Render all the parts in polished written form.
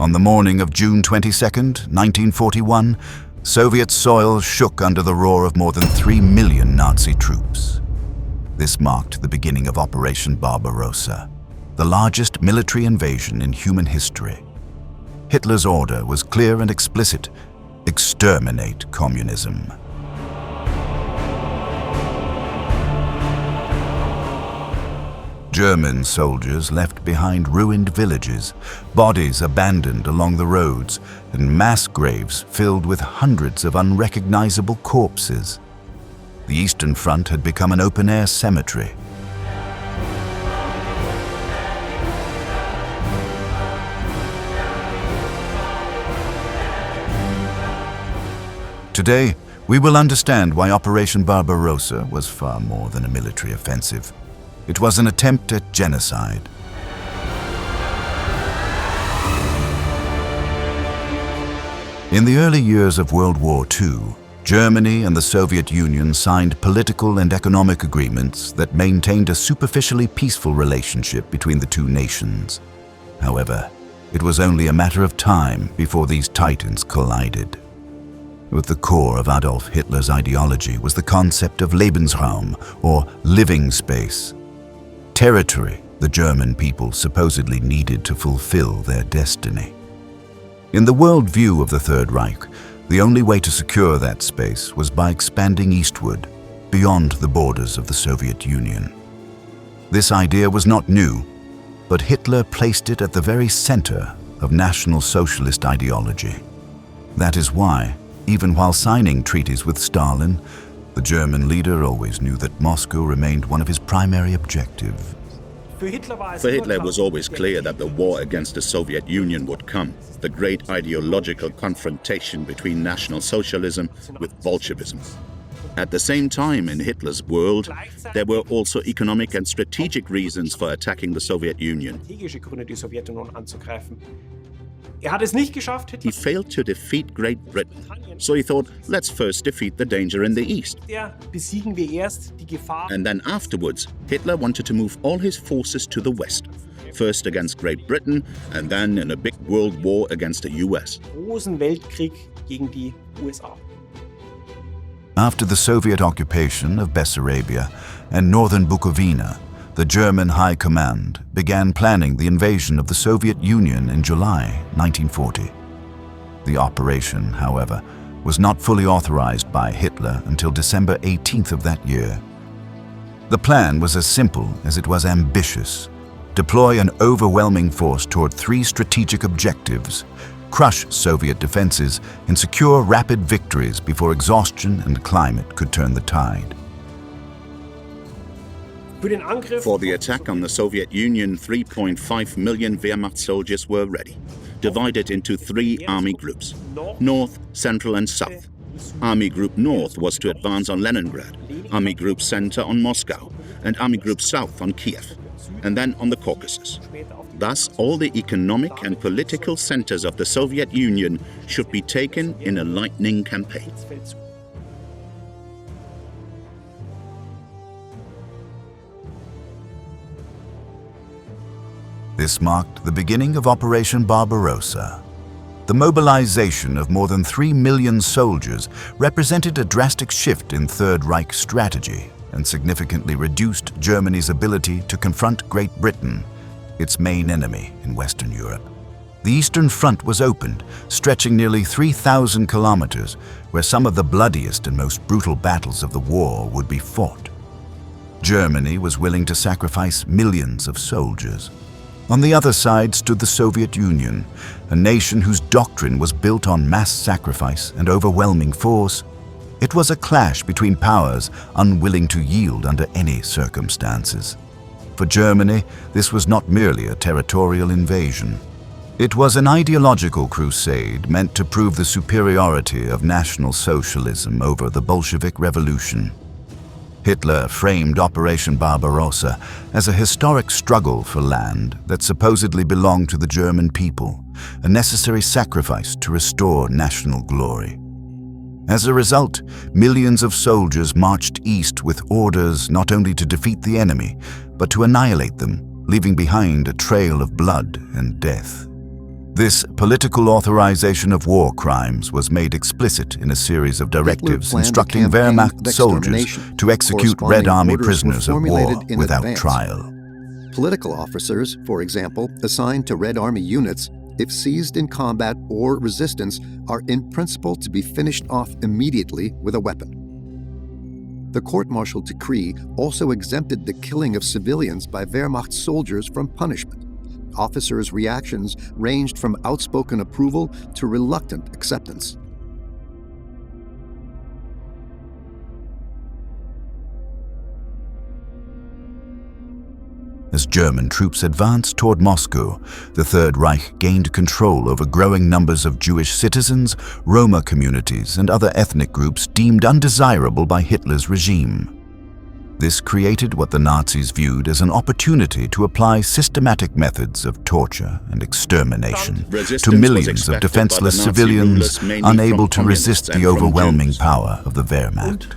On the morning of June 22nd, 1941, Soviet soil shook under the roar of more than 3 million Nazi troops. This marked the beginning of Operation Barbarossa, the largest military invasion in human history. Hitler's order was clear and explicit: exterminate communism. German soldiers left behind ruined villages, bodies abandoned along the roads, and mass graves filled with hundreds of unrecognizable corpses. The Eastern Front had become an open-air cemetery. Today, we will understand why Operation Barbarossa was far more than a military offensive. It was an attempt at genocide. In the early years of World War II, Germany and the Soviet Union signed political and economic agreements that maintained a superficially peaceful relationship between the two nations. However, it was only a matter of time before these titans collided. At the core of Adolf Hitler's ideology was the concept of Lebensraum, or living space, territory the German people supposedly needed to fulfill their destiny. In the worldview of the Third Reich, the only way to secure that space was by expanding eastward, beyond the borders of the Soviet Union. This idea was not new, but Hitler placed it at the very center of National Socialist ideology. That is why, even while signing treaties with Stalin, the German leader always knew that Moscow remained one of his primary objectives. For Hitler, it was always clear that the war against the Soviet Union would come, the great ideological confrontation between National Socialism with Bolshevism. At the same time, in Hitler's world, there were also economic and strategic reasons for attacking the Soviet Union. He failed to defeat Great Britain, so he thought, let's first defeat the danger in the east. And then afterwards, Hitler wanted to move all his forces to the west, first against Great Britain, and then in a big world war against the US. After the Soviet occupation of Bessarabia and northern Bukovina, the German High Command began planning the invasion of the Soviet Union in July 1940. The operation, however, was not fully authorized by Hitler until December 18th of that year. The plan was as simple as it was ambitious: deploy an overwhelming force toward 3 strategic objectives, crush Soviet defenses, and secure rapid victories before exhaustion and climate could turn the tide. For the attack on the Soviet Union, 3.5 million Wehrmacht soldiers were ready, divided into 3 army groups: North, Central and South. Army Group North was to advance on Leningrad, Army Group Center on Moscow, and Army Group South on Kiev, and then on the Caucasus. Thus, all the economic and political centers of the Soviet Union should be taken in a lightning campaign. This marked the beginning of Operation Barbarossa. The mobilization of more than 3 million soldiers represented a drastic shift in Third Reich strategy and significantly reduced Germany's ability to confront Great Britain, its main enemy in Western Europe. The Eastern Front was opened, stretching nearly 3,000 kilometers, where some of the bloodiest and most brutal battles of the war would be fought. Germany was willing to sacrifice millions of soldiers. On the other side stood the Soviet Union, a nation whose doctrine was built on mass sacrifice and overwhelming force. It was a clash between powers unwilling to yield under any circumstances. For Germany, this was not merely a territorial invasion. It was an ideological crusade meant to prove the superiority of National Socialism over the Bolshevik Revolution. Hitler framed Operation Barbarossa as a historic struggle for land that supposedly belonged to the German people, a necessary sacrifice to restore national glory. As a result, millions of soldiers marched east with orders not only to defeat the enemy, but to annihilate them, leaving behind a trail of blood and death. This political authorization of war crimes was made explicit in a series of directives instructing Wehrmacht soldiers to execute Red Army prisoners of war without trial. Political officers, for example, assigned to Red Army units, if seized in combat or resistance, are in principle to be finished off immediately with a weapon. The court-martial decree also exempted the killing of civilians by Wehrmacht soldiers from punishment. Officers' reactions ranged from outspoken approval to reluctant acceptance. As German troops advanced toward Moscow, the Third Reich gained control over growing numbers of Jewish citizens, Roma communities, and other ethnic groups deemed undesirable by Hitler's regime. This created what the Nazis viewed as an opportunity to apply systematic methods of torture and extermination to millions of defenseless civilians unable to resist the overwhelming power of the Wehrmacht.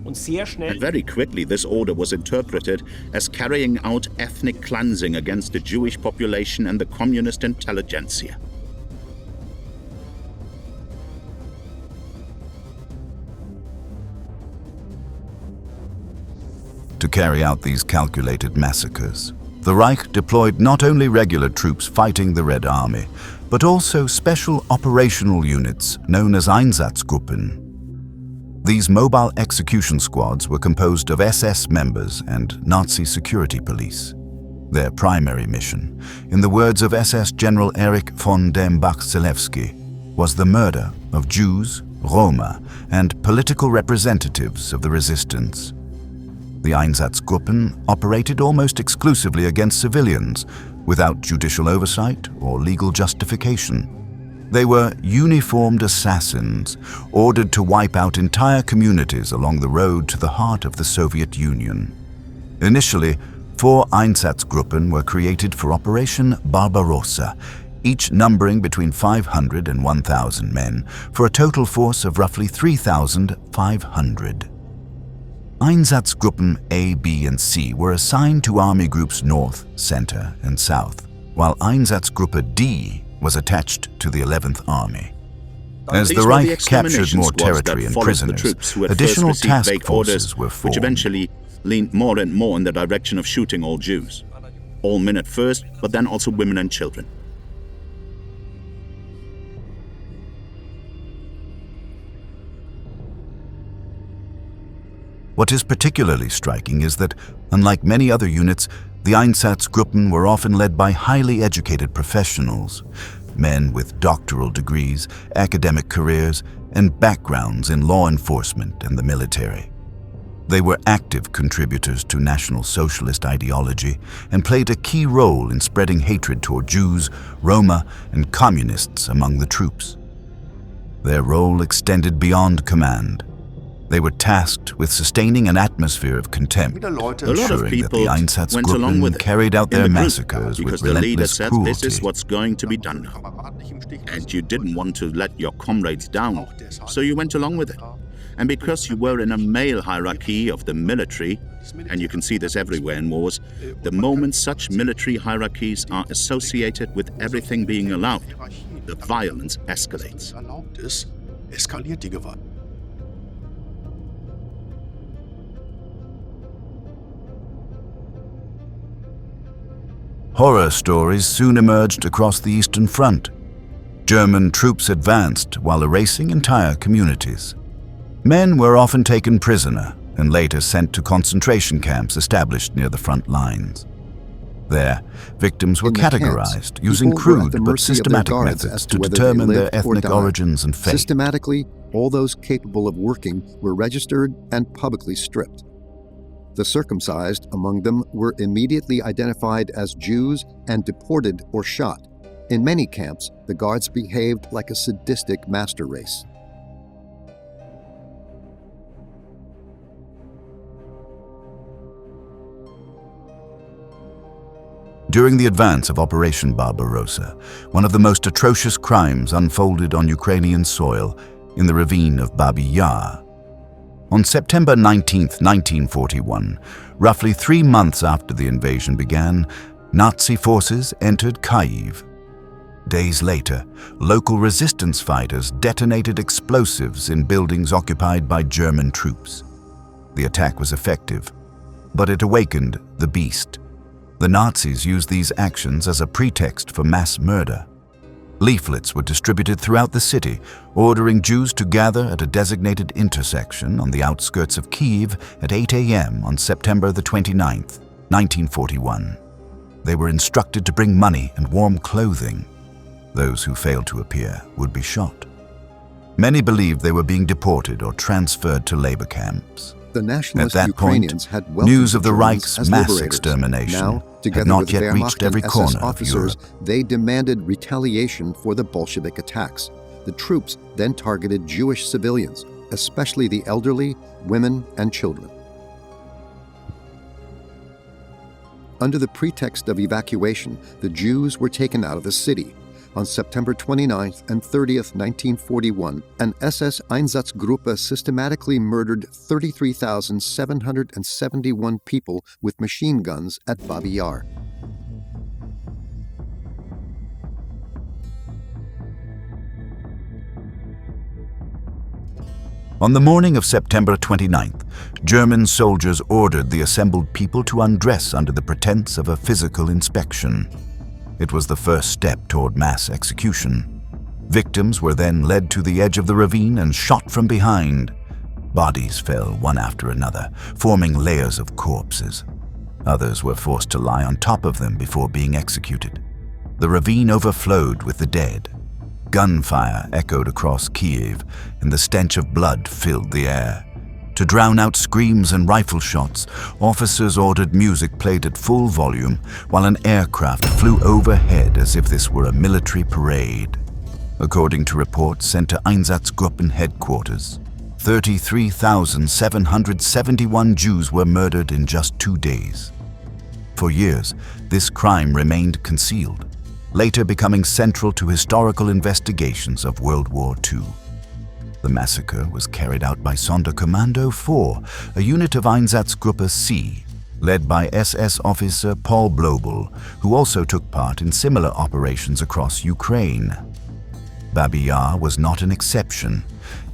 And very quickly this order was interpreted as carrying out ethnic cleansing against the Jewish population and the communist intelligentsia. To carry out these calculated massacres, the Reich deployed not only regular troops fighting the Red Army, but also special operational units known as Einsatzgruppen. These mobile execution squads were composed of SS members and Nazi security police. Their primary mission, in the words of SS General Erich von dem Bach-Zelewski, was the murder of Jews, Roma, and political representatives of the resistance. The Einsatzgruppen operated almost exclusively against civilians, without judicial oversight or legal justification. They were uniformed assassins, ordered to wipe out entire communities along the road to the heart of the Soviet Union. Initially, 4 Einsatzgruppen were created for Operation Barbarossa, each numbering between 500 and 1,000 men, for a total force of roughly 3,500. Einsatzgruppen A, B, and C were assigned to Army Groups North, Center, and South, while Einsatzgruppe D was attached to the 11th Army. As the Reich captured more territory and prisoners, additional task forces were formed, which eventually leaned more and more in the direction of shooting all Jews. All men at first, but then also women and children. What is particularly striking is that, unlike many other units, the Einsatzgruppen were often led by highly educated professionals, men with doctoral degrees, academic careers, and backgrounds in law enforcement and the military. They were active contributors to National Socialist ideology and played a key role in spreading hatred toward Jews, Roma, and communists among the troops. Their role extended beyond command. They were tasked with sustaining an atmosphere of contempt, ensuring that the Einsatzgruppen carried out their massacres with relentless cruelty. This is what's going to be done now. And you didn't want to let your comrades down, so you went along with it. And because you were in a male hierarchy of the military, and you can see this everywhere in wars, the moment such military hierarchies are associated with everything being allowed, the violence escalates. Horror stories soon emerged across the Eastern Front. German troops advanced while erasing entire communities. Men were often taken prisoner and later sent to concentration camps established near the front lines. There, victims were categorized using crude but systematic methods to determine their ethnic origins and fate. Systematically, all those capable of working were registered and publicly stripped. The circumcised among them were immediately identified as Jews and deported or shot. In many camps, the guards behaved like a sadistic master race. During the advance of Operation Barbarossa, one of the most atrocious crimes unfolded on Ukrainian soil in the ravine of Babi Yar. On September 19, 1941, roughly 3 months after the invasion began, Nazi forces entered Kyiv. Days later, local resistance fighters detonated explosives in buildings occupied by German troops. The attack was effective, but it awakened the beast. The Nazis used these actions as a pretext for mass murder. Leaflets were distributed throughout the city, ordering Jews to gather at a designated intersection on the outskirts of Kyiv at 8 a.m. on September the 29th, 1941. They were instructed to bring money and warm clothing. Those who failed to appear would be shot. Many believed they were being deported or transferred to labor camps. The nationalist At that Ukrainians point, had welcomed news of the Germans Reich's as mass liberators. extermination Now, had together not with yet Wehrmacht reached every and SS corner of officers, Europe. they demanded retaliation for the Bolshevik attacks. The troops then targeted Jewish civilians, especially the elderly, women, and children. Under the pretext of evacuation, the Jews were taken out of the city. On September 29th and 30th, 1941, an SS Einsatzgruppe systematically murdered 33,771 people with machine guns at Babi Yar. On the morning of September 29th, German soldiers ordered the assembled people to undress under the pretense of a physical inspection. It was the first step toward mass execution. Victims were then led to the edge of the ravine and shot from behind. Bodies fell one after another, forming layers of corpses. Others were forced to lie on top of them before being executed. The ravine overflowed with the dead. Gunfire echoed across Kyiv, and the stench of blood filled the air. To drown out screams and rifle shots, officers ordered music played at full volume while an aircraft flew overhead as if this were a military parade. According to reports sent to Einsatzgruppen headquarters, 33,771 Jews were murdered in just 2 days. For years, this crime remained concealed, later becoming central to historical investigations of World War II. The massacre was carried out by Sonderkommando 4, a unit of Einsatzgruppe C, led by SS officer Paul Blobel, who also took part in similar operations across Ukraine. Babi Yar was not an exception.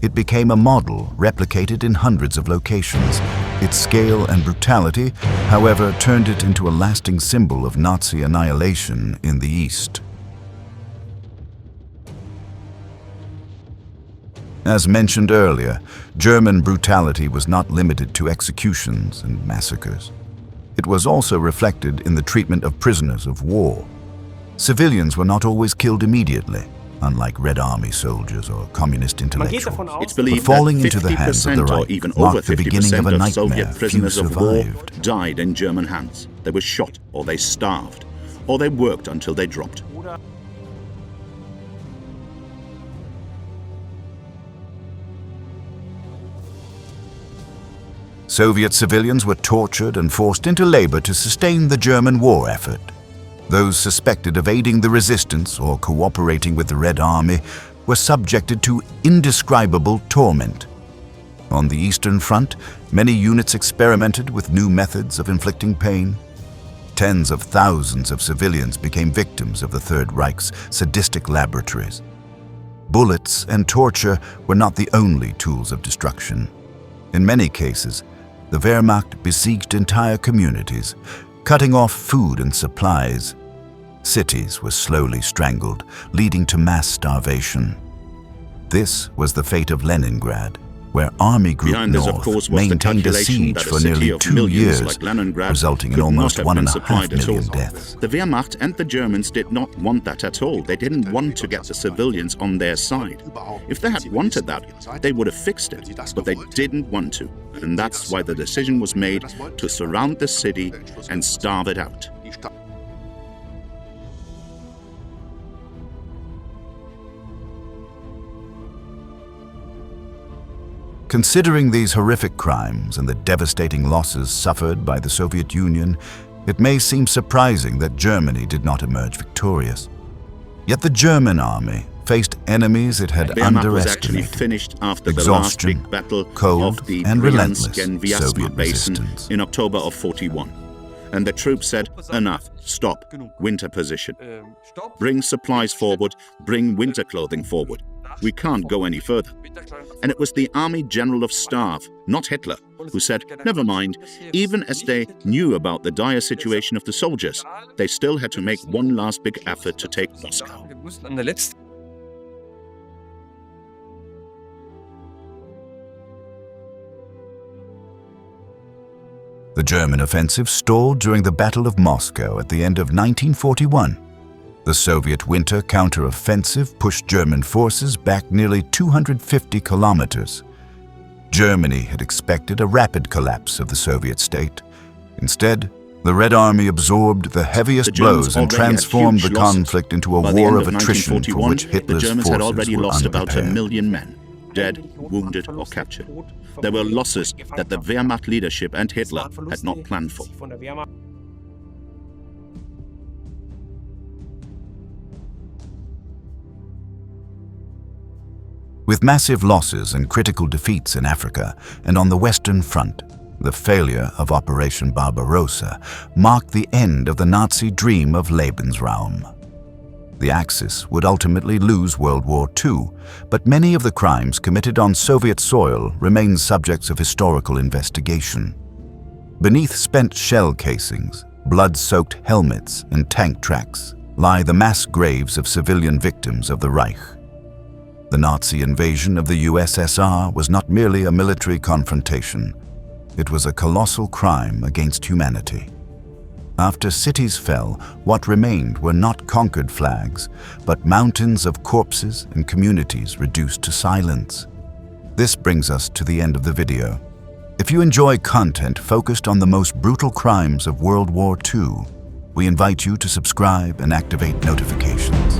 It became a model replicated in hundreds of locations. Its scale and brutality, however, turned it into a lasting symbol of Nazi annihilation in the East. As mentioned earlier, German brutality was not limited to executions and massacres. It was also reflected in the treatment of prisoners of war. Civilians were not always killed immediately, unlike Red Army soldiers or communist intellectuals. It's believed But falling that into the hands of the 50% or Reich even over marked the beginning of a 50% of nightmare Soviet few prisoners of war survived. died in German hands. They were shot, or they starved, or they worked until they dropped. Soviet civilians were tortured and forced into labor to sustain the German war effort. Those suspected of aiding the resistance or cooperating with the Red Army were subjected to indescribable torment. On the Eastern Front, many units experimented with new methods of inflicting pain. Tens of thousands of civilians became victims of the Third Reich's sadistic laboratories. Bullets and torture were not the only tools of destruction. In many cases, the Wehrmacht besieged entire communities, cutting off food and supplies. Cities were slowly strangled, leading to mass starvation. This was the fate of Leningrad, where Army Group Behind this, of North course, was the maintained a calculation siege that for a city nearly of 2 millions years, like Leningrad resulting in could almost not have been 1.5 supplied at million all. deaths. The Wehrmacht and the Germans did not want that at all. They didn't want to get the civilians on their side. If they had wanted that, they would have fixed it, but they didn't want to. And that's why the decision was made to surround the city and starve it out. Considering these horrific crimes and the devastating losses suffered by the Soviet Union, it may seem surprising that Germany did not emerge victorious. Yet the German army faced enemies it had Wehrmacht was actually underestimated. finished after the last Exhaustion, big battle cold, of the and relentless Bryansk and Vyazma Soviet basin resistance. in October of '41. And the troops said, enough, stop, winter position. Bring supplies forward, bring winter clothing forward. We can't go any further. And it was the Army General of Staff, not Hitler, who said, never mind, even as they knew about the dire situation of the soldiers, they still had to make one last big effort to take Moscow. The German offensive stalled during the Battle of Moscow at the end of 1941. The Soviet winter counter-offensive pushed German forces back nearly 250 kilometers. Germany had expected a rapid collapse of the Soviet state. Instead, the Red Army absorbed the heaviest blows and transformed the conflict into a war of attrition for which Hitler's the Germans forces had already were lost about unprepared. 1 million men, dead, wounded or captured. There were losses that the Wehrmacht leadership and Hitler had not planned for. With massive losses and critical defeats in Africa and on the Western Front, the failure of Operation Barbarossa marked the end of the Nazi dream of Lebensraum. The Axis would ultimately lose World War II, but many of the crimes committed on Soviet soil remain subjects of historical investigation. Beneath spent shell casings, blood-soaked helmets, and tank tracks lie the mass graves of civilian victims of the Reich. The Nazi invasion of the USSR was not merely a military confrontation. It was a colossal crime against humanity. After cities fell, what remained were not conquered flags, but mountains of corpses and communities reduced to silence. This brings us to the end of the video. If you enjoy content focused on the most brutal crimes of World War II, we invite you to subscribe and activate notifications.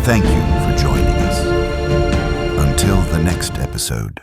Thank you for joining us. Until the next episode.